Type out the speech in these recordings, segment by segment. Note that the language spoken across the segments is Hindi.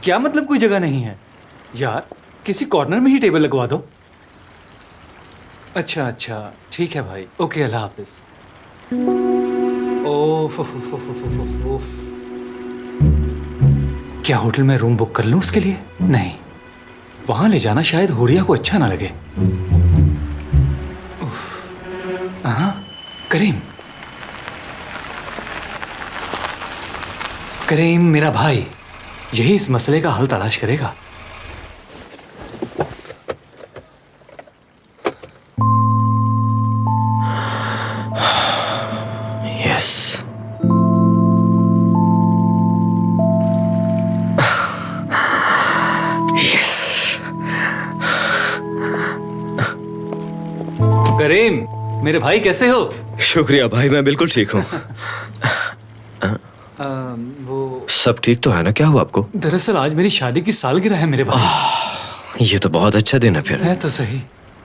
क्या मतलब कोई जगह नहीं है यार? किसी कॉर्नर में ही टेबल लगवा दो। अच्छा अच्छा ठीक है भाई, ओके अल्लाह हाफिज। ओफ ओफ ओफ ओफ ओफ ओफ ओफ। क्या होटल में रूम बुक कर लूं उसके लिए? नहीं, वहां ले जाना शायद हुरिया को अच्छा ना लगे। हाँ, करीम। करीम मेरा भाई यही इस मसले का हल तलाश करेगा। यस। करीम मेरे भाई कैसे हो? शुक्रिया भाई, मैं बिल्कुल ठीक हूँ। वो सब ठीक तो है ना? क्या हुआ आपको? दरअसल आज मेरी शादी की सालगिरह है मेरे भाई। ये तो बहुत अच्छा दिन है फिर। है तो सही,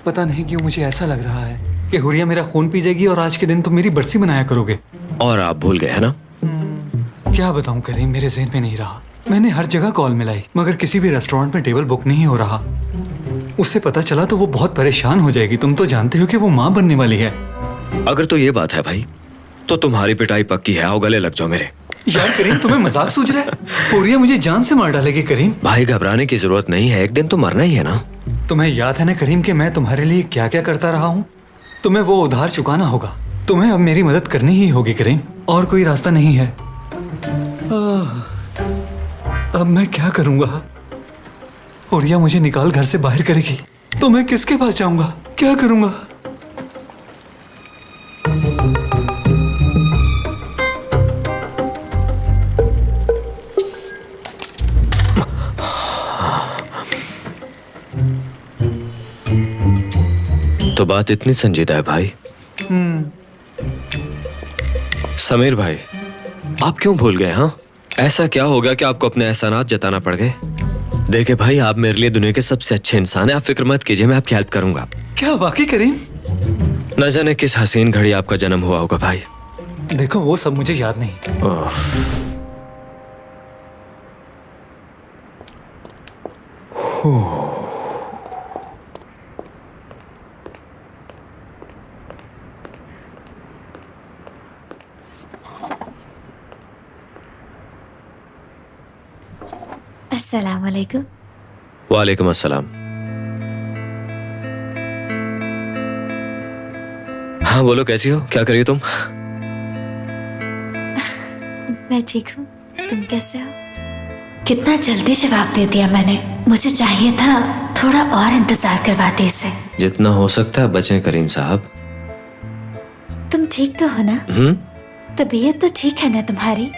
पता नहीं क्यों मुझे ऐसा लग रहा है कि हुरिया मेरा खून पी जाएगी और आज के दिन तुम मेरी बरसी मनाया करोगे। और आप भूल गए है ना? क्या बताऊं करीम, मेरे ज़हन में नहीं रहा। मैंने हर जगह कॉल मिलाई मगर किसी भी रेस्टोरेंट में टेबल बुक नहीं हो रहा। उससे पता चला तो वो बहुत परेशान हो जाएगी। तुम तो जानते हो कि वो माँ बनने वाली है। अगर तो ये बात है भाई, तो तुम्हारी पिटाई पक्की है। आओ गले लग जाओ मेरे। यार करीम तुम्हें मजाक सूझ रहा है? हुरिया मुझे जान से मार डालेगी करीम। भाई घबराने की जरूरत नहीं है, एक दिन तो मरना ही है ना। तुम्हें याद है ना करीम कि मैं तुम्हारे लिए क्या क्या करता रहा हूँ? तुम्हें वो उधार चुकाना होगा। तुम्हें अब मेरी मदद करनी ही होगी करीम, और कोई रास्ता नहीं है। अब मैं क्या करूंगा? हुरिया मुझे निकाल घर से बाहर करेगी तो मैं किसके पास जाऊंगा? क्या करूंगा? तो बात इतनी संजीदा है भाई। समीर भाई, आप क्यों भूल गए? हाँ, ऐसा क्या हो गया कि आपको अपने एहसानात जताना पड़ गए? देखिए भाई, आप मेरे लिए दुनिया के सबसे अच्छे इंसान हैं। आप फिक्र मत कीजिए, मैं आपकी हेल्प करूंगा। क्या वाकई करीम? न जाने किस हसीन घड़ी आपका जन्म हुआ होगा भाई। देखो वो सब मुझे याद नहीं। अस्सलाम वालेकुम। वालेकुम अस्सलाम। हाँ बोलो, कैसी हो? क्या करी तुम? मैं ठीक हूँ, तुम कैसे हो? कितना जल्दी जवाब दे दिया मैंने। मुझे चाहिए था थोड़ा और इंतजार करवाते इसे। जितना हो सकता है बचें करीम साहब। तुम ठीक तो हो ना? तबीयत तो ठीक है ना तुम्हारी?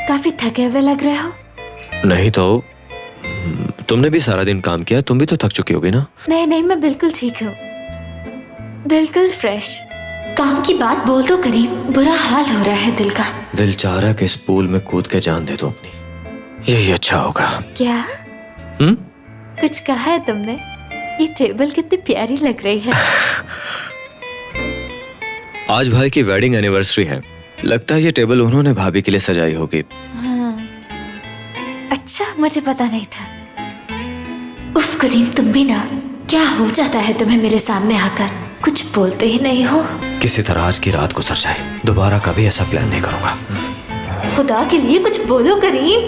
काफी थके हुए लग रहे हो। नहीं तो तुमने भी सारा दिन काम किया, तुम भी तो थक चुकी होगी ना? नहीं नहीं, मैं बिल्कुल ठीक हूँ, बिल्कुल फ्रेश। काम की बात बोल दो करीम, बुरा हाल हो रहा है दिल का। दिल चाह रहा है कि इस पूल में कूद के जान दे दो अपनी, यही अच्छा होगा। क्या? कुछ कहा है तुमने? ये टेबल कितनी प्यारी लग रही है। आज भाई की वेडिंग एनिवर्सरी है, लगता है ये टेबल उन्होंने भाभी के लिए सजाई होगी। हाँ। अच्छा, मुझे पता नहीं था। उफ करीम, तुम भी ना, क्या हो जाता है तुम्हें मेरे सामने आकर? कुछ बोलते ही नहीं हो। किसी तरह आज की रात गुजर जाए, दोबारा कभी ऐसा प्लान नहीं करूंगा। खुदा के लिए कुछ बोलो करीम।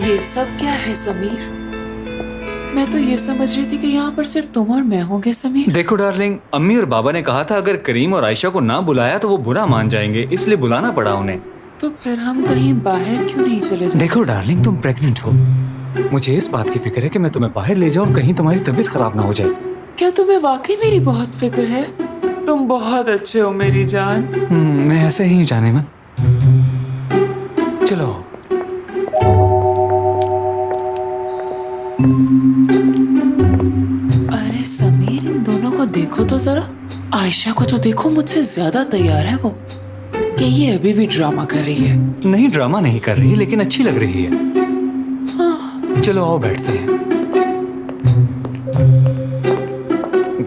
ये सब क्या है समीर? मैं तो ये समझ रही थी कि यहाँ पर सिर्फ तुम और मैं होंगे समीर। देखो डार्लिंग, अम्मी और बाबा ने कहा था अगर करीम और आयशा को ना बुलाया तो वो बुरा मान जाएंगे, इसलिए बुलाना पड़ा उन्हें। तो फिर हम कहीं बाहर क्यों नहीं चले जाते? देखो डार्लिंग, तुम प्रेग्नेंट हो। मुझे इस बात की फिक्र है कि मैं तुम्हें बाहर ले जाऊं और कहीं तुम्हारी तबीयत खराब ना हो जाए। क्या तुम्हें वाकई मेरी बहुत फिक्र है? तुम बहुत अच्छे हो मेरी जान। मैं ऐसे ही जाने मन। चलो। अरे समीर, इन दोनों को देखो तो जरा। आयशा को तो देखो, मुझसे ज्यादा तैयार है वो। कि ये अभी भी ड्रामा कर रही है? नहीं, ड्रामा नहीं कर रही, लेकिन अच्छी लग रही है। चलो आओ बैठते हैं।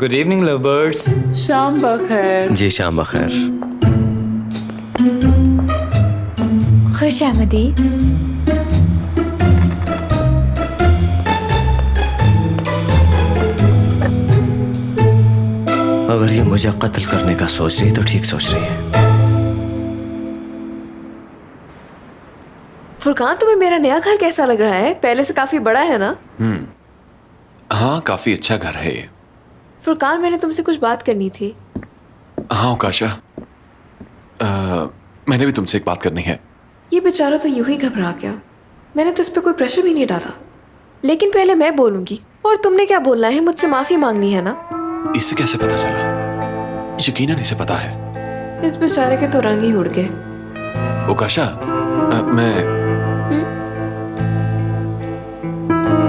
Good evening lovers. शाम बखैर। जी शाम बखैर। खुश आमदीद। अगर ये मुझे कत्ल करने का सोच रही है तो ठीक सोच रही है। फुरकान, तुम्हें मेरा नया घर कैसा लग रहा है? पहले से काफी बड़ा है ना? हाँ, काफी अच्छा घर है ये। फुरकान, मैंने तुमसे कुछ बात करनी थी। हाँ ओकाशा, मैंने भी तुमसे एक बात करनी है। ये बेचारा तो यूं ही घबरा गया। मैंने तो इस पे कोई प्रेशर भी नहीं डाला, लेकिन पहले मैं बोलूंगी और तुमने क्या बोलना है, मुझसे माफी मांगनी है ना? इसे कैसे पता चला? यकीनन इसे पता है। इस बेचारे के तो रंग ही उड़ गए। ओकाशा, मैं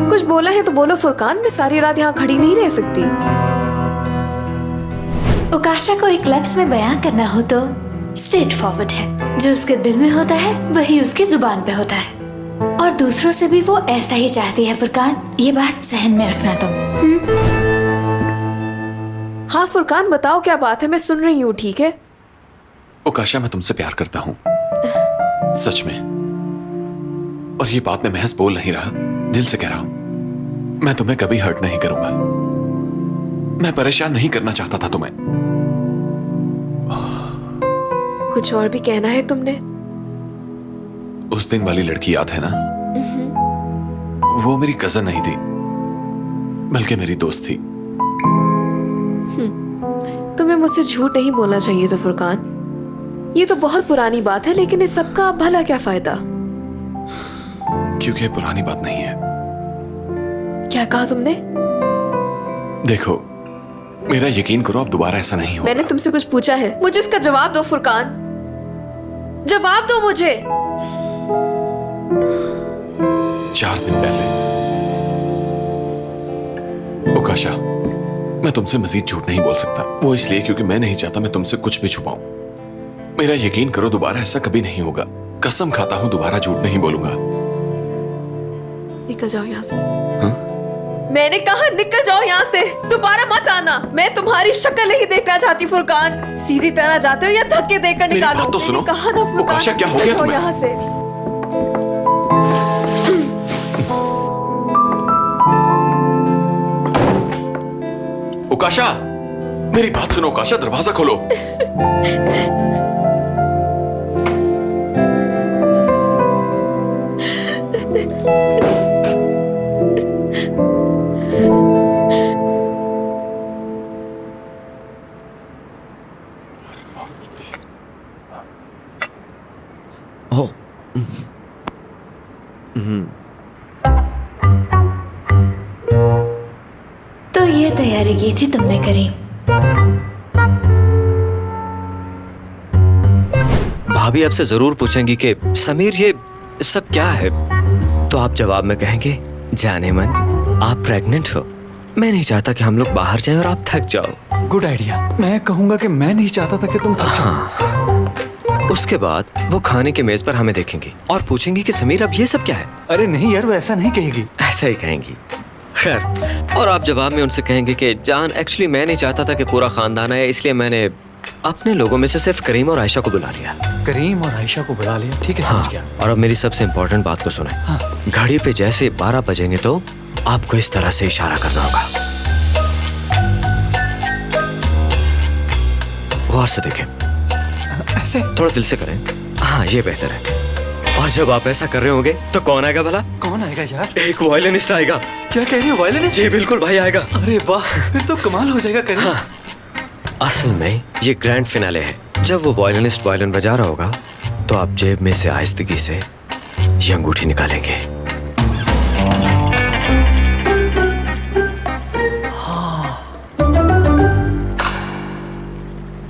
कुछ बोला है तो बोलो फुरकान, मैं सारी रात यहाँ खड़ी नहीं रह सकती। उकाशा को एक लफ्ज में बयान करना हो तो स्ट्रेट फॉरवर्ड है। जो उसके दिल में होता है वही उसकी जुबान पे होता है, और दूसरों से भी वो ऐसा ही चाहती है। फुरकान, ये बात सहन में रखना तुम। हाँ फुरकान, बताओ क्या बात है, मैं सुन रही हूँ। ठीक है ओकाशा, मैं तुमसे प्यार करता हूँ, सच में। और ये बात मैं महज बोल नहीं रहा, दिल से कह रहा हूँ। मैं तुम्हें कभी हर्ट नहीं करूंगा। मैं परेशान नहीं करना चाहता था तुम्हें। कुछ और भी कहना है तुमने? उस दिन वाली लड़की याद है ना? वो मेरी कजन नहीं थी, बल्कि मेरी दोस्त थी। तुम्हें मुझसे झूठ नहीं बोलना चाहिए था फुरकान। ये तो बहुत पुरानी बात है, लेकिन इस सब का अब भला क्या फायदा? क्योंकि ये पुरानी बात नहीं है। क्या कहा तुमने? देखो, मेरा यकीन करो, अब दोबारा ऐसा नहीं होगा। मैंने तुमसे कुछ पूछा है, मुझे इसका जवाब दो फुरकान, जवाब दो मुझे। 4 दिन पहले ओकाशा, मैं तुमसे मजीद झूठ नहीं बोल सकता। वो इसलिए क्योंकि मैं नहीं चाहता मैं तुमसे कुछ भी छुपाऊं। मेरा यकीन करो, दोबारा ऐसा कभी नहीं होगा। कसम खाता हूं, दोबारा झूठ नहीं बोलूंगा। निकल जाओ यहाँ से। हाँ? मैंने कहा निकल जाओ यहाँ से, दोबारा मत आना। मैं तुम्हारी शक्ल नहीं देखना चाहती फुरकान। सीधी तरह जाते हो या धक्के देकर मेरी निकालो? बात तो सुनो। मैंने कहा ना फुरकान, ओकाशा, क्या हो गया निकल जाओ तुम्हें? यहाँ से। ओकाशा, मेरी बात सुनो। ओकाशा, दरवाजा खोलो। तो ये तैयारी की थी तुमने करीम? भाभी आपसे जरूर पूछेंगी कि समीर ये सब क्या है, तो आप जवाब में कहेंगे, जाने मन, आप प्रेग्नेंट हो। मैं नहीं चाहता कि हम लोग बाहर जाएं और आप थक जाओ। Good idea. मैं कहूंगा कि मैं नहीं चाहता था कि तुम थक जाओ। उसके बाद वो खाने की मेज पर हमें देखेंगी और पूछेंगी कि समीर अब ये सब क्या है। अरे नहीं यार, वो ऐसा नहीं कहेगी। ऐसा ही कहेंगी। खैर, और आप जवाब में उनसे कहेंगे कि जान, एक्चुअली मैं नहीं चाहता था कि पूरा खानदान आए, इसलिए मैंने अपने लोगों में से सिर्फ करीम और आयशा को बुला लिया। करीम और आयशा को बुला लिया, ठीक है, समझ गया। और अब मेरी सबसे इम्पोर्टेंट बात को सुने। घड़ी पे जैसे 12 बजेंगे तो आपको इस तरह से इशारा करना होगा। गौर से देखें, ऐसे थोड़ा दिल से करें। हाँ, ये बेहतर है। और जब आप ऐसा कर रहे होंगे तो कौन आएगा भला? कौन आएगा यार? एक वायलिनिस्ट आएगा। क्या कह रही हो, वायलिनिस्ट? जी बिल्कुल भाई, आएगा। अरे वाह, फिर तो कमाल हो जाएगा करीम। हाँ, असल में ये ग्रैंड फिनाले है। जब वो वायलिनिस्ट वायलिन बजा रहा होगा तो आप जेब में से आहिस्तगी से ये अंगूठी निकालेंगे।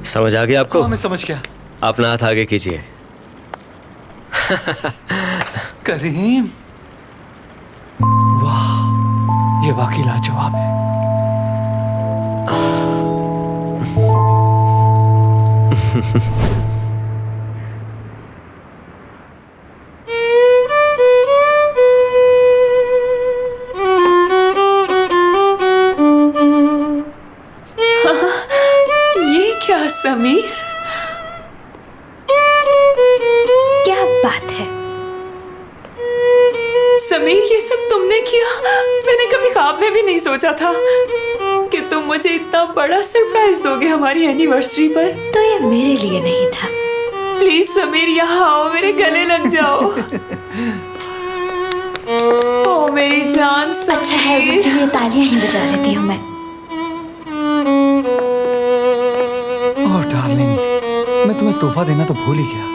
समझ आ गया आपको? हाँ, मैं समझ गया। अपना हाथ आगे कीजिए। करीम, वाह, ये वाकई लाजवाब है। ये क्या समीर? क्या बात है, समीर, ये सब तुमने किया? मैंने कभी ख्वाब में भी नहीं सोचा था कि तुम मुझे इतना बड़ा सरप्राइज दोगे हमारी एनिवर्सरी पर। तो ये मेरे लिए नहीं था। प्लीज समीर, यहाँ आओ, मेरे गले लग जाओ। ओ मेरी जान अच्छा है, समीर। ये तालियां ही बजा लेती हूँ मैं। ओह डार्लिंग, मैं तुम्हें तोहफा देना तो भूल ही गया।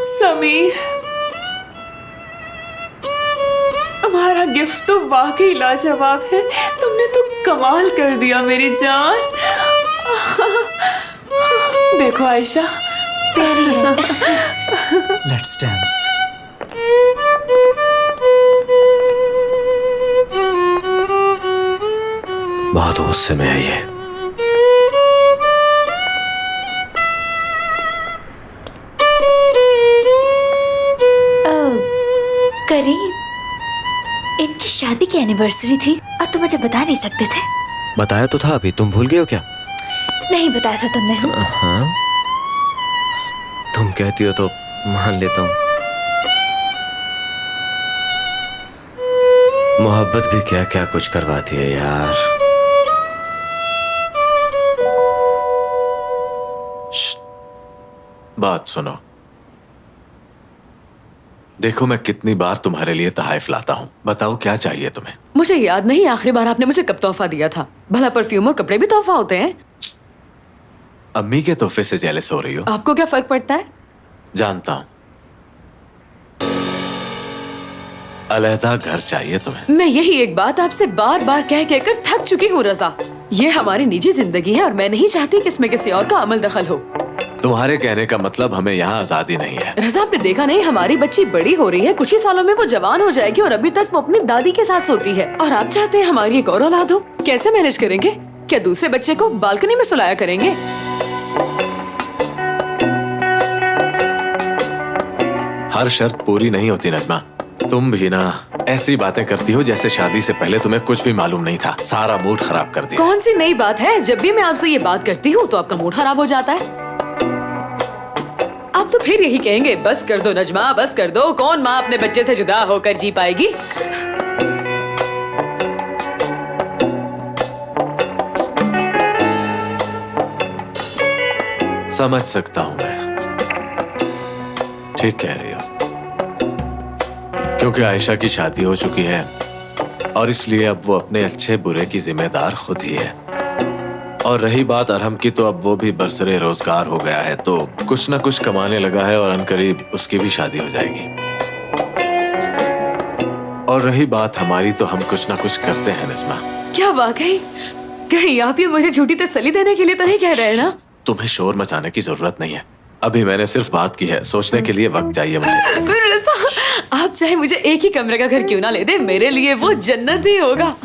समीर, तुम्हारा गिफ्ट तो वाकई लाजवाब है। तुमने तो कमाल कर दिया मेरी जान। देखो आयशा, प्यारी है। Let's dance. बहुत गुस्से में है ये। करीम, इनकी शादी की एनिवर्सरी थी और तुम मुझे बता नहीं सकते थे? बताया तो था, अभी तुम भूल गए हो क्या? नहीं बताया था तुमने। हाँ, तुम कहती हो तो मान लेता हूँ। मोहब्बत भी क्या क्या कुछ करवाती है यार। बात सुनो। देखो मैं कितनी बार तुम्हारे लिए तहाइफ लाता हूँ। बताओ क्या चाहिए तुम्हें? मुझे याद नहीं आखिरी बार आपने मुझे कब तोहफा दिया था। भला परफ्यूम और कपड़े भी तोहफा होते हैं? अम्मी के तोहफे से जेलस हो रही हो? आपको क्या फर्क पड़ता है? जानता हूँ। अलहदा घर चाहिए तुम्हें। मैं यही एक बात आपसे बार बार कह कहकर थक चुकी हूँ रजा। ये हमारी निजी जिंदगी है और मैं नहीं चाहती कि इसमें किसी और का अमल दखल हो। तुम्हारे कहने का मतलब हमें यहाँ आजादी नहीं है। रजा, आपने देखा नहीं, हमारी बच्ची बड़ी हो रही है, कुछ ही सालों में वो जवान हो जाएगी और अभी तक वो अपनी दादी के साथ सोती है। और आप चाहते हैं हमारी एक और औलाद हो? कैसे मैनेज करेंगे? क्या दूसरे बच्चे को बालकनी में सुलाया करेंगे? हर शर्त पूरी नहीं होती नजमा। तुम भी ना ऐसी बातें करती हो जैसे शादी से पहले तुम्हें कुछ भी मालूम नहीं था। सारा मूड खराब कर दिया। कौन सी नई बात है? जब भी मैं आपसे ये बात करती हूँ तो आपका मूड खराब हो जाता है। आप तो फिर यही कहेंगे, बस कर दो नजमा, बस कर दो। कौन माँ अपने बच्चे से जुदा होकर जी पाएगी? समझ सकता हूँ मैं। ठीक कह रही हो, क्योंकि आयशा की शादी हो चुकी है और इसलिए अब वो अपने अच्छे बुरे की जिम्मेदार खुद ही है। और रही बात अरहम की, तो अब वो भी बरसरे रोजगार हो गया है, तो कुछ ना कुछ कमाने लगा है और अनकरीब उसकी भी शादी हो जाएगी। और रही बात हमारी, तो हम कुछ ना कुछ करते हैं नजमा। क्या वाकई? कहीं आप ये मुझे झूठी तसल्ली देने के लिए तो नहीं कह रहे हैं ना? तुम्हें शोर मचाने की जरूरत नहीं है। अभी मैंने सिर्फ बात की है, सोचने के लिए वक्त चाहिए मुझे। रज़ा, आप चाहे मुझे एक ही कमरे का घर क्यों ना ले दे, मेरे लिए वो जन्नत ही होगा।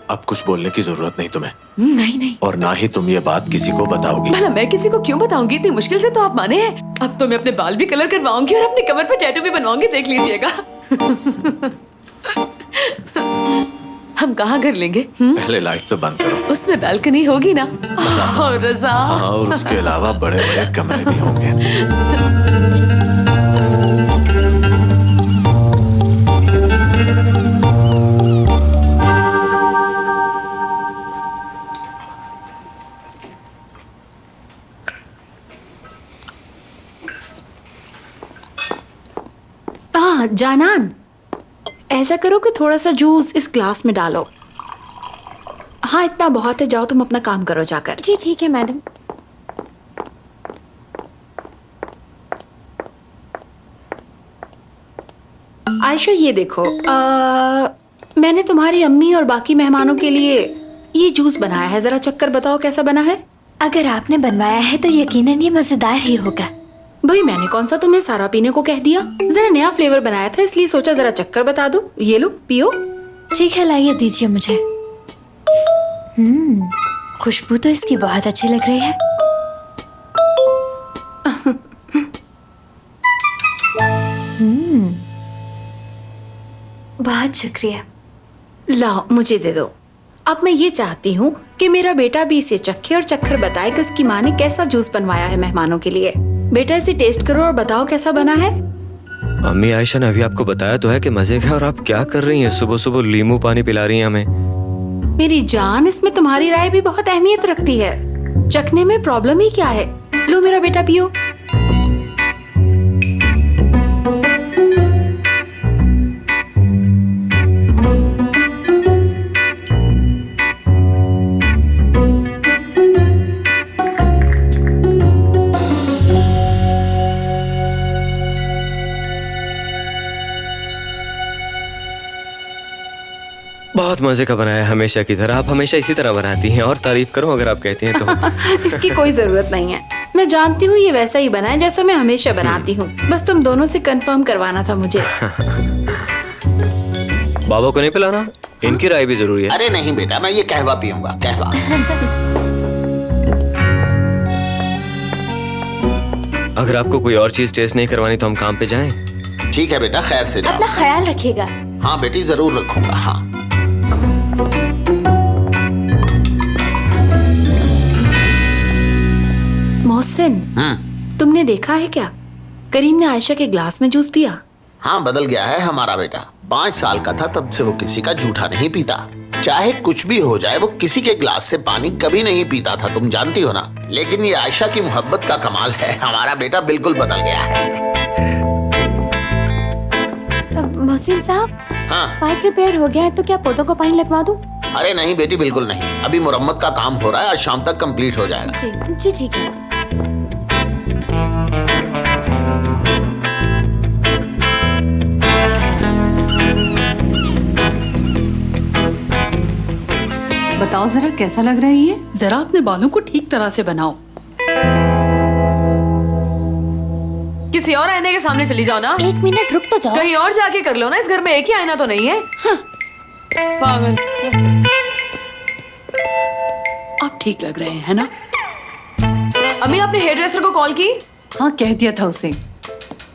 अब कुछ बोलने की जरूरत नहीं तुम्हें। नहीं नहीं, और ना ही तुम ये बात किसी को बताओगी। भला मैं किसी को क्यों बताऊंगी? इतनी मुश्किल से तो आप माने हैं। अब तो मैं अपने बाल भी कलर करवाऊंगी और अपनी कमर पर टैटू भी बनवाऊंगी, देख लीजिएगा। हम कहाँ घर लेंगे? पहले लाइट तो बंद करो। उसमें बालकनी होगी ना? और रज़ा, हाँ, और उसके अलावा बड़े बड़े कमरे भी होंगे। जानान, ऐसा करो कि थोड़ा सा जूस इस ग्लास में डालो। हाँ, इतना बहुत है। जाओ तुम अपना काम करो जाकर। जी ठीक है मैडम। आयशा, ये देखो, मैंने तुम्हारी अम्मी और बाकी मेहमानों के लिए ये जूस बनाया है। जरा चक्कर बताओ कैसा बना है। अगर आपने बनवाया है तो यकीनन ये मजेदार ही होगा। भाई, मैंने कौन सा तुम्हें सारा पीने को कह दिया। जरा नया फ्लेवर बनाया था, इसलिए सोचा जरा चक्कर बता दो। ये लो, पियो। ठीक है, लाइए, दीजिए मुझे। खुशबू तो इसकी बहुत अच्छी लग रही है। बहुत शुक्रिया। लाओ, मुझे दे दो। अब मैं ये चाहती हूँ कि मेरा बेटा भी इसे चखे और चक्कर बताए कि उसकी माँ ने कैसा जूस बनवाया है मेहमानों के लिए। बेटा इसे टेस्ट करो और बताओ कैसा बना है। अम्मी आयशा ने अभी आपको बताया तो है कि मजे का, और आप क्या कर रही हैं? सुबह सुबह लींबू पानी पिला रही हैं हमें। मेरी जान, इसमें तुम्हारी राय भी बहुत अहमियत रखती है। चखने में प्रॉब्लम ही क्या है? लो मेरा बेटा पियो। बहुत मजे का बनाया हमेशा की तरह। आप हमेशा इसी तरह बनाती हैं, और तारीफ करो अगर आप कहती हैं तो। इसकी कोई जरूरत नहीं है। मैं जानती हूँ ये वैसा ही बना है जैसा मैं हमेशा बनाती हूँ। बस तुम दोनों से कंफर्म करवाना था मुझे। बाबा को नहीं पिलाना? इनकी राय भी जरूरी है। अरे नहीं बेटा, मैं ये कहवा पीऊंगा, कहवा। अगर आपको कोई और चीज टेस्ट नहीं करवानी तो हम काम पे जाएं। ठीक है बेटा, खैर से जाओ। अपना ख्याल रखिएगा। हाँ बेटी, जरूर रखूंगा। हाँ मोहसिन, तुमने देखा है क्या? करीम ने आयशा के ग्लास में जूस पिया। हाँ, बदल गया है हमारा बेटा। 5 साल का था तब से वो किसी का जूठा नहीं पीता। चाहे कुछ भी हो जाए, वो किसी के ग्लास से पानी कभी नहीं पीता था, तुम जानती हो ना। लेकिन ये आयशा की मोहब्बत का कमाल है। हमारा बेटा बिल्कुल बदल गया है। मोहसिन साहब, हाँ। पाइप रिपेयर हो गया है तो क्या पौधों को पानी लगवा दूं? अरे नहीं बेटी, बिल्कुल नहीं। अभी मुरम्मत का काम हो रहा है, आज शाम तक कंप्लीट हो जाएगा। जी जी ठीक है। बताओ जरा कैसा लग रहा है ये? जरा अपने बालों को ठीक तरह से बनाओ। किसी और आईने के सामने चली जाओ ना। 1 मिनट रुक तो जाओ। कहीं और जाके कर लो ना, इस घर में एक ही आईना तो नहीं है। पागल। आप ठीक लग रहे हैं, है ना? अम्मी, आपने हेयर ड्रेसर को कॉल की? हाँ, कह दिया था उसे।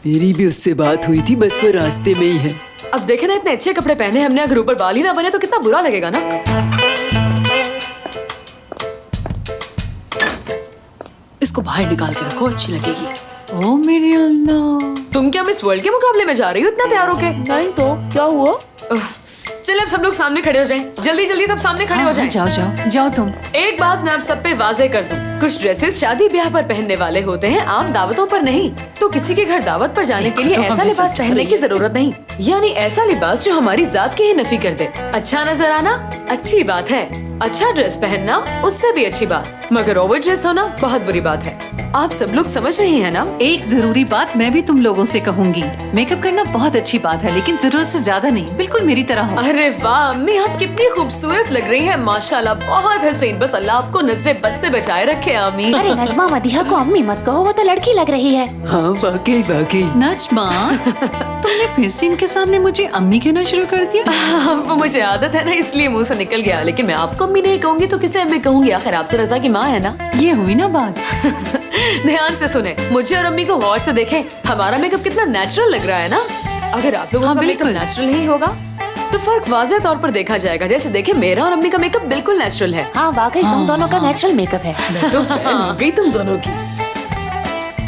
मेरी भी उससे बात हुई थी, बस वो रास्ते में ही है। अब देखे ना, इतने अच्छे कपड़े पहने हमने, अगर ऊपर बाल ही ना बने तो कितना बुरा लगेगा ना। इसको बाहर निकाल के रखो, अच्छी लगेगी। ओ मेरी अल्लाह, तुम क्या मिस वर्ल्ड के मुकाबले में जा रही हो इतना तैयार होके? नहीं तो क्या हुआ? चले अब सब लोग सामने खड़े हो जाएं। जल्दी जल्दी सब सामने खड़े हो जाएं। जाओ जाओ जाओ तुम। एक बात मैं आप सब पे वाजे कर दूं, कुछ ड्रेसेस शादी ब्याह पर पहनने वाले होते हैं, आम दावतों पर नहीं। तो किसी के घर दावत पर जाने के लिए तो ऐसा हमें लिबास सच्चा पहनने नहीं की जरूरत नहीं, यानी ऐसा लिबास जो हमारी जात की ही नफी कर दे। अच्छा नजर आना अच्छी बात है, अच्छा ड्रेस पहनना उससे भी अच्छी बात, मगर ओवर ड्रेस होना बहुत बुरी बात है। आप सब लोग समझ रही हैं ना? एक जरूरी बात मैं भी तुम लोगों से कहूंगी, मेकअप करना बहुत अच्छी बात है, लेकिन जरूरत से ज्यादा नहीं, बिल्कुल मेरी तरह हो। अरे वाह अम्मी, आप कितनी खूबसूरत लग रही हैं, माशाल्लाह, बहुत हसीन। बस अल्लाह आपको नजरे बद से बचाए रखे अम्मी। अरे नजमा, मदीहा को अम्मी मत कहो, वो तो लड़की लग रही है। हाँ वाकई वाकई। नजमा, तुमने फिर से इनके सामने मुझे अम्मी कहना शुरू कर दिया। वो मुझे आदत है ना, इसलिए मुंह से निकल गया। लेकिन मैं आपको अम्मी नहीं कहूंगी तो किसे अम्मी कहूंगी? आखिर आप तो रजा की माँ है ना। ये हुई ना बात। ध्यान से सुने, मुझे और अम्मी को गौर से देखें, हमारा मेकअप कितना नेचुरल लग रहा है ना। अगर आप लोगों का मेकअप नेचुरल नहीं होगा तो फर्क वाज़ेह तौर पर देखा जाएगा। जैसे देखे, मेरा और अम्मी का मेकअप बिल्कुल नेचुरल है। हाँ वाकई तुम दोनों का नेचुरल मेकअप है। मैं तो फैन हो गई तुम दोनों की।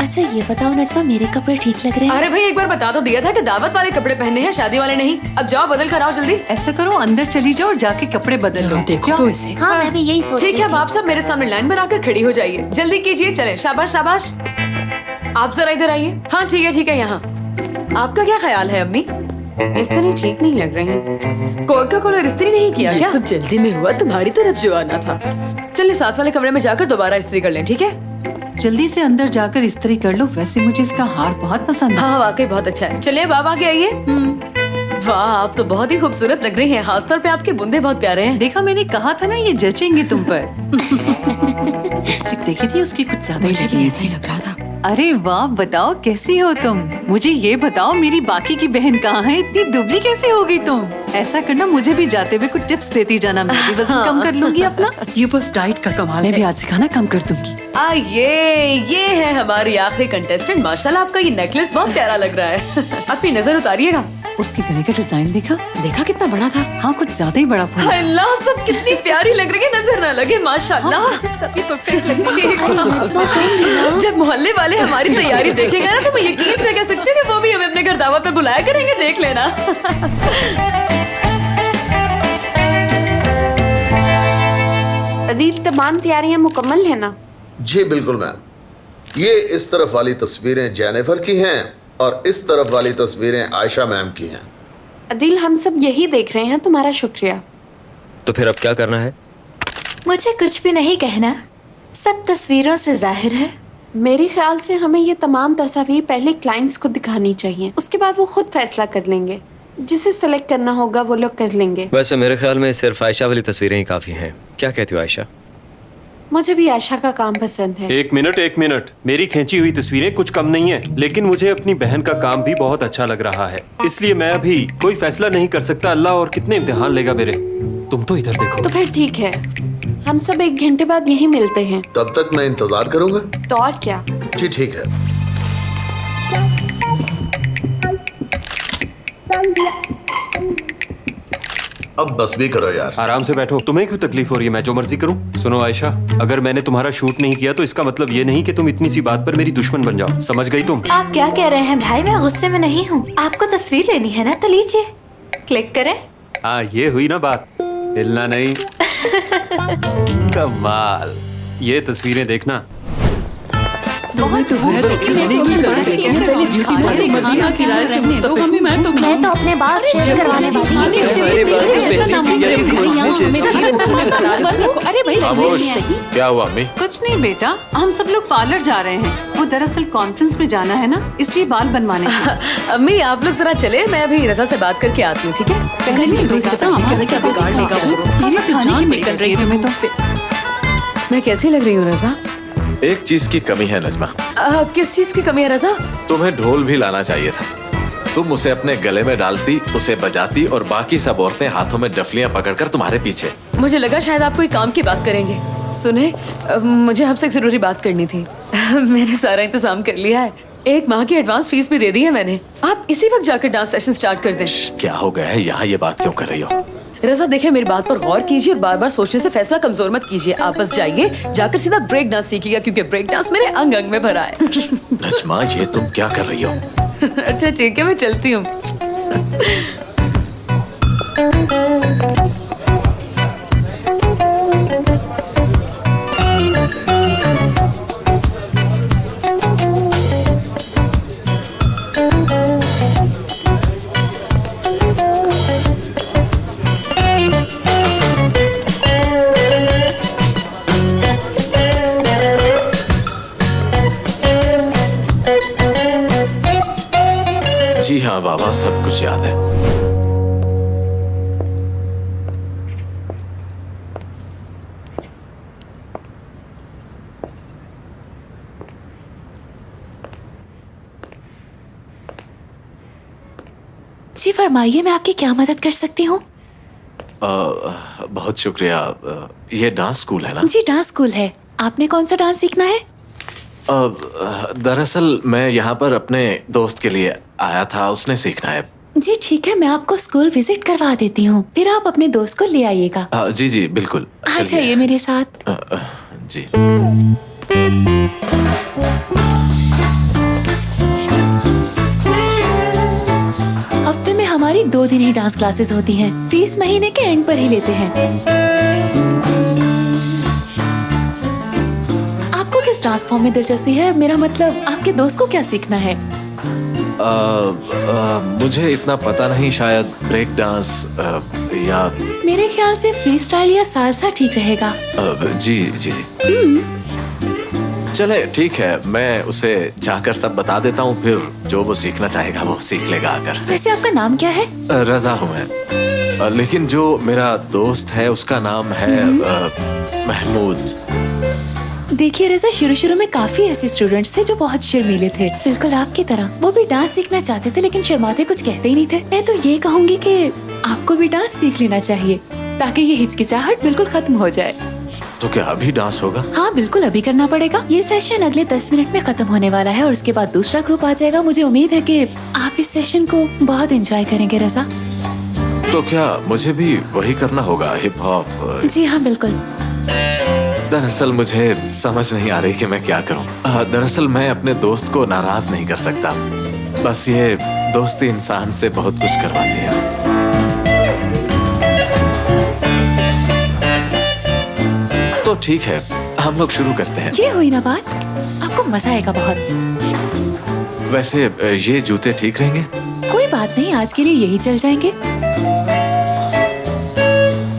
अच्छा ये बताओ नजमा, मेरे कपड़े ठीक लग रहे हैं? अरे भाई, एक बार बता तो दिया था कि दावत वाले कपड़े पहनने हैं, शादी वाले नहीं। अब जाओ बदल कर आओ जल्दी। ऐसा करो, अंदर चली जाओ और जाके कपड़े बदल लो। देखो तो इसे। हाँ मैं भी यही सोच ठीक रही है, अब आप सब मेरे सामने लाइन बनाकर खड़ी हो जाइए, जल्दी कीजिए। चले, शाबाश शाबाश। आप जरा इधर आइए। हाँ ठीक है, यहाँ। आपका क्या ख्याल है अम्मी? इस्त्री ठीक नहीं लग रही। कोट का कॉलर इस्त्री नहीं किया क्या? सब जल्दी में हुआ, तुम्हारी तरफ जो आना था। चलिए साथ वाले कमरे में जाकर दोबारा इस्त्री कर लें, ठीक है? जल्दी से अंदर जाकर इस्त्री कर लो। वैसे मुझे इसका हार बहुत पसंद है। हाँ वाकई बहुत अच्छा है। चलिए बाबा आगे आइए। वाह, आप तो बहुत ही खूबसूरत लग रही हैं, खासतौर पे आपके बूंदे बहुत प्यारे हैं। देखा, मैंने कहा था ना ये जचेंगे तुम पर। लिपस्टिक देखी थी उसकी, कुछ ज्यादा ही लगी। ऐसा ही लग रहा था। अरे वाह, बताओ कैसी हो तुम? मुझे ये बताओ, मेरी बाकी की बहन कहाँ है? इतनी दुबली कैसे हो गई तुम? ऐसा करना, मुझे भी जाते हुए कुछ टिप्स देती जाना, मैं भी वजन कम कर लूंगी अपना। ये बस डाइट का कमाल मैं है। भी आज से खाना कम कर दूंगी। ये है हमारी आखिरी कंटेस्टेंट। माशाल्लाह आपका ये नेकलेस बहुत प्यारा लग रहा है। अपनी नजर उतारिएगा। उसके गले का डिजाइन देखा? देखा कितना बड़ा था। हाँ, कुछ ज्यादा ही बड़ा फूल। अल्लाह, सब कितनी प्यारी लग रही है, नजर ना लगे माशाल्लाह। सभी परफेक्ट लग रही है। जब मोहल्ले वाले हमारी तैयारी देखेंगे ना तो मैं यकीन से कह सकती हूँ कि वो भी हमें अपने घर दावत पे बुलाया करेंगे, देख लेना। अदील, तमाम तैयारियां मुकम्मल है ना? जी बिल्कुल मैम। ये इस तरफ वाली तस्वीरें जेनिफर की हैं और इस तरफ वाली तस्वीरें आयशा मैम की हैं। अदील, हम सब यही देख रहे हैं, तुम्हारा शुक्रिया। तो फिर अब क्या करना है? मुझे कुछ भी नहीं कहना, सब तस्वीरों से जाहिर है। मेरे ख्याल से हमें ये तमाम तस्वीर पहले क्लाइंट्स को दिखानी चाहिए, उसके बाद वो खुद फैसला कर लेंगे। जिसे सेलेक्ट करना होगा वो लोग कर लेंगे। वैसे मेरे ख्याल में सिर्फ आयशा वाली तस्वीरें ही काफी हैं। क्या कहती हो आयशा? मुझे भी आयशा का काम पसंद है। एक मिनट, मेरी खींची हुई तस्वीरें कुछ कम नहीं है, लेकिन मुझे अपनी बहन का काम भी बहुत अच्छा लग रहा है, इसलिए मैं अभी कोई फैसला नहीं कर सकता। अल्लाह और कितने इम्तिहान लेगा मेरे। तुम तो इधर देखो। तो फिर ठीक है, हम सब 1 घंटे बाद यहीं मिलते हैं। तब तक मैं इंतजार करूंगा। तो और क्या। जी ठीक है। अब बस भी करो यार। आराम से बैठो। तुम्हें क्यों तकलीफ हो रही है? मैं जो मर्जी करूं? सुनो आयशा, अगर मैंने तुम्हारा शूट नहीं किया तो इसका मतलब ये नहीं कि तुम इतनी सी बात पर मेरी दुश्मन बन जाओ। समझ गई तुम? आप क्या कह रहे हैं भाई? मैं गुस्से में नहीं हूँ। आपको तस्वीर लेनी है ना, तो लीजिए, क्लिक करें। हाँ, ये हुई ना बात। हिलना नहीं। कमाल। ये तस्वीरें देखना। तुम्हें तो बुरा देखी मैंने की बात है कि पहले झूठी बातें मत किया किराए से मैं तो मैं तो अपने बाल शेव करवाने वाली अरे भाई, खामोश। क्या हुआ अम्मी? कुछ नहीं बेटा, हम सब लोग पार्लर जा रहे हैं। वो दरअसल कॉन्फ्रेंस में जाना है ना, इसलिए बाल बनवाने हैं। अम्मी, आप लोग जरा चले, मैं अभी रजा से बात करके आती हूँ, ठीक है? मैं कैसी लग रही हूँ रजा? एक चीज की कमी है नजमा। किस चीज की कमी है रजा? तुम्हें ढोल भी लाना चाहिए था। तुम उसे अपने गले में डालती, उसे बजाती और बाकी सब औरतें हाथों में डफलियां पकड़कर तुम्हारे पीछे। मुझे लगा शायद आप कोई काम की बात करेंगे। सुने, मुझे आपसे एक जरूरी बात करनी थी। मैंने सारा इंतजाम कर लिया है, 1 माह की एडवांस फीस भी दे दी है मैंने। आप इसी वक्त जाकर डांस सेशन स्टार्ट कर दें। क्या हो गया है? यहाँ ये बात क्यों कर रही हो? रजा, देखिए, मेरी बात पर गौर कीजिए और बार बार सोचने से फैसला कमजोर मत कीजिए। आप बस जाइए, जाकर सीधा ब्रेक डांस सीखिएगा, क्योंकि ब्रेक डांस मेरे अंग अंग में भरा है। नजमा, ये तुम क्या कर रही हो? अच्छा ठीक है, मैं चलती हूँ। जी हाँ बाबा, सब कुछ याद है। जी फरमाइए, मैं आपकी क्या मदद कर सकती हूँ? बहुत शुक्रिया। ये डांस स्कूल है ना? जी डांस स्कूल है। आपने कौन सा डांस सीखना है? दरअसल मैं यहाँ पर अपने दोस्त के लिए आया था, उसने सीखना है। जी ठीक है, मैं आपको स्कूल विजिट करवा देती हूँ, फिर आप अपने दोस्त को ले आइएगा। जी जी बिल्कुल। हाँ, चाहिए मेरे साथ। जी। हफ्ते में हमारी 2 दिन ही डांस क्लासेस होती हैं। फीस महीने के एंड पर ही लेते हैं। आपको किस डांस फॉर्म में दिलचस्पी है? मेरा मतलब आपके दोस्त को क्या सीखना है? मुझे इतना पता नहीं, शायद ब्रेक डांस या मेरे ख्याल से फ्री स्टाइल या सालसा ठीक रहेगा। जी जी। चले ठीक है, मैं उसे जाकर सब बता देता हूँ, फिर जो वो सीखना चाहेगा वो सीख लेगा आकर। वैसे आपका नाम क्या है? रजा हूँ मैं, लेकिन जो मेरा दोस्त है उसका नाम है महमूद। देखिए रजा, शुरू में काफी ऐसे स्टूडेंट्स थे जो बहुत शर्मीले थे, बिल्कुल आपकी तरह। वो भी डांस सीखना चाहते थे लेकिन शर्माते कुछ कहते ही नहीं थे। मैं तो ये कहूँगी कि आपको भी डांस सीख लेना चाहिए ताकि ये हिचकिचाहट बिल्कुल खत्म हो जाए। तो क्या अभी डांस होगा? हाँ बिल्कुल, अभी करना पड़ेगा। ये सेशन अगले 10 मिनट में खत्म होने वाला है और उसके बाद दूसरा ग्रुप आ जाएगा। मुझे उम्मीद है कि आप इस सेशन को बहुत एंजॉय करेंगे। रजा? तो क्या मुझे भी वही करना होगा, हिप हॉप? जी हाँ बिल्कुल। दरअसल मुझे समझ नहीं आ रही कि मैं क्या करूं। दरअसल मैं अपने दोस्त को नाराज नहीं कर सकता। बस ये दोस्ती इंसान से बहुत कुछ करवाती है। तो ठीक है, हम लोग शुरू करते हैं। ये हुई ना बात, आपको मजा आएगा बहुत। वैसे ये जूते ठीक रहेंगे? कोई बात नहीं, आज के लिए यही चल जाएंगे।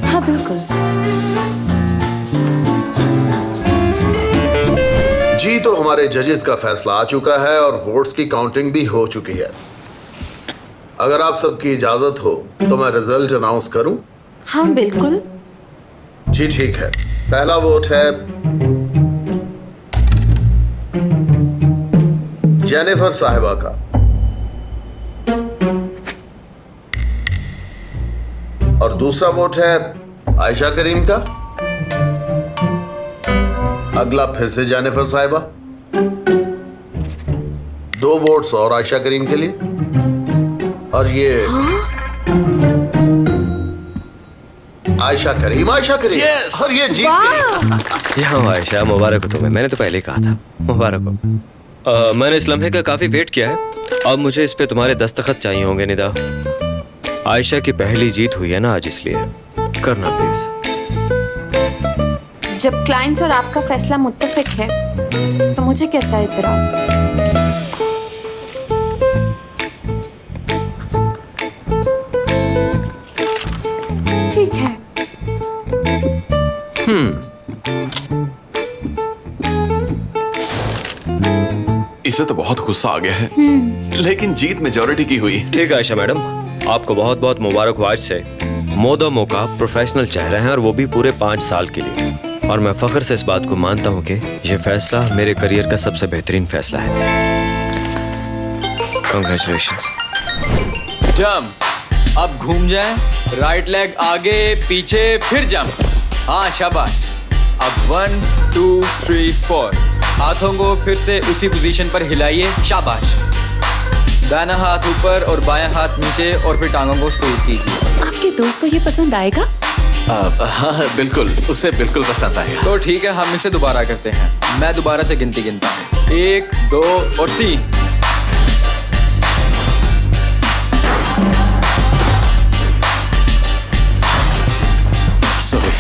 हाँ बिल्कुल। जी तो हमारे जजेस का फैसला आ चुका है और वोट्स की काउंटिंग भी हो चुकी है। अगर आप सबकी इजाजत हो तो मैं रिजल्ट अनाउंस करूं? हाँ बिल्कुल। जी ठीक है। पहला वोट है जेनिफर साहिबा का। और दूसरा वोट है आयशा करीम का। अगला फिर से जेनिफर साहिबा। 2 वोट्स और आयशा करीम के लिए। और ये आयशा करीम yes! और ये जीत गई। यहाँ आयशा, मुबारक हो तुम्हें। मैंने तो पहले ही कहा था, मुबारक हो। मैंने इस लम्हे का काफी वेट किया है। अब मुझे इस पे तुम्हारे दस्तखत चाहिए होंगे निदा। आयशा की पहली जीत हुई है ना आज, इसलिए करना प्लीज। जब क्लाइंट्स और आपका फैसला मुत्तफिक है तो मुझे कैसा इतराज। ठीक है। इसे तो बहुत गुस्सा आ गया है, लेकिन जीत मेजॉरिटी की हुई। ठीक है आयशा मैडम, आपको बहुत बहुत मुबारक हो। आज से मोदमो का प्रोफेशनल चेहरा है और वो भी पूरे 5 साल के लिए। और मैं फख्र से इस बात को मानता हूँ कि ये फैसला मेरे करियर का सबसे बेहतरीन फैसला है। कांग्रेचुलेशंस। जंप, अब घूम जाए, राइट लेग आगे पीछे फिर जंप। हाँ शाबाश। अब 1 2 3 4 हाथों को फिर से उसी पोजीशन पर हिलाइए। शाबाश। दाहिना हाथ ऊपर और बायां हाथ नीचे और फिर टांगों को स्क्वीज कीजिए। आपके दोस्त को ये पसंद आएगा? हाँ बिल्कुल, उसे बिल्कुल पसंद आएगा। तो ठीक है, हम इसे दोबारा करते हैं। मैं दोबारा से गिनती गिनता हूँ। 1 2 और 3। सॉरी।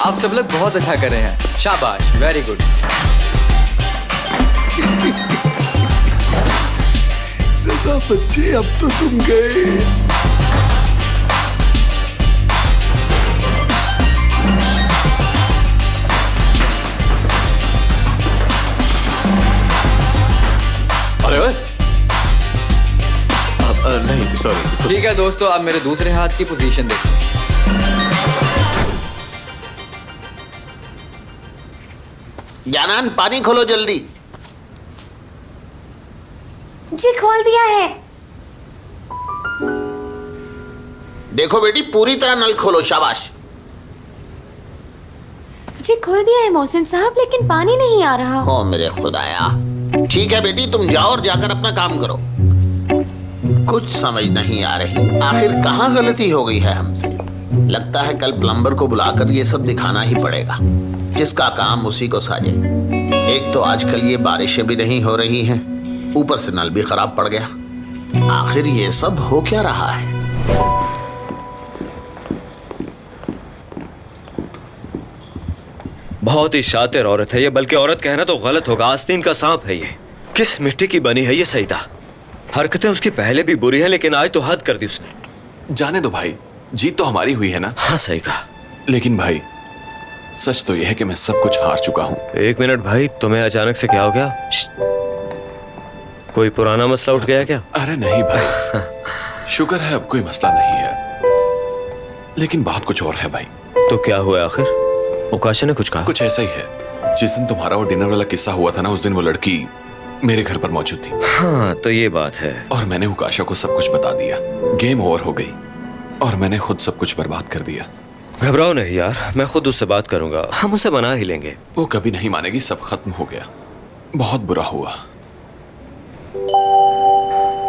आप सब लोग बहुत अच्छा कर रहे हैं। शाबाश, वेरी गुड। बच्चे अब तो तुम गए। अरे नहीं सॉरी। ठीक है दोस्तों, अब मेरे दूसरे हाथ की पोजीशन देखो। जानान पानी खोलो जल्दी। जी खोल दिया है। देखो बेटी, पूरी तरह नल खोलो। शाबाश। जी खोल दिया है मोहसिन साहब, लेकिन पानी नहीं आ रहा। ओ मेरे खुदाया। ठीक है बेटी, तुम जाओ और जाकर अपना काम करो। कुछ समझ नहीं आ रही, आखिर कहाँ गलती हो गई है हमसे। लगता है कल प्लम्बर को बुलाकर ये सब दिखाना ही पड़ेगा। जिसका काम उसी को साजे। एक तो आजकल ये बारिशें भी नहीं हो रही हैं, ऊपर से नल भी खराब पड़ गया। आखिर ये सब हो क्या रहा है? बहुत ही शातिर औरत है ये, बल्कि औरत कहना तो गलत होगा। आस्तीन का सांप है ये। किस मिट्टी की बनी है ये सईदा। हरकतें उसकी पहले भी बुरी हैं, लेकिन आज तो हद कर दी उसने। जाने दो भाई, जीत तो हमारी हुई है ना। हाँ सही कहा। लेकिन भाई सच तो यह है कि मैं सब कुछ हार चुका हूँ। 1 मिनट भाई, तुम्हें अचानक से क्या हो गया? कोई पुराना मसला उठ गया क्या? अरे नहीं भाई, शुक्र है अब कोई मसला नहीं है। लेकिन बात कुछ और है भाई। तो क्या हुआ आखिर? उकाशा ने कुछ कहा? कुछ ऐसा ही है। जिस दिन तुम्हारा वो डिनर वाला किस्सा हुआ था ना, उस दिन वो लड़की मेरे घर पर मौजूद थी। हाँ तो ये बात है। और मैंने उकाशा को सब कुछ बता दिया। गेम ओवर हो गई। और मैंने खुद सब कुछ बर्बाद कर दिया। घबराओ नहीं यार, मैं खुद उससे बात करूंगा, हम उसे मना ही लेंगे। वो कभी नहीं मानेगी, सब खत्म हो गया। बहुत बुरा हुआ।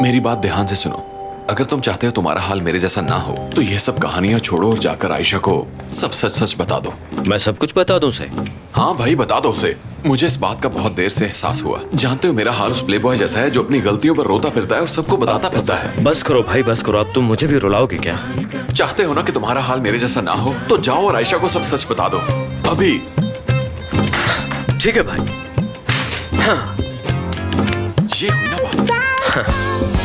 मेरी बात ध्यान से सुनो, अगर तुम चाहते हो तुम्हारा हाल मेरे जैसा ना हो तो ये सब कहानियां छोड़ो और जाकर आयशा को सब सच सच बता दो। मैं सब कुछ बता दूं उसे? हाँ भाई बता दो उसे। मुझे इस बात का बहुत देर से एहसास हुआ। जानते हो मेरा हाल उस प्लेबॉय जैसा है जो अपनी गलतियों पर रोता फिरता है और सबको बताता फिरता है। बस करो भाई बस करो, अब तुम मुझे भी रुलाओगे क्या? चाहते हो ना कि तुम्हारा हाल मेरे जैसा ना हो तो जाओ और आयशा को सब सच बता दो अभी। ठीक है भाई। हाँ ये हुई ना बात। हाँ।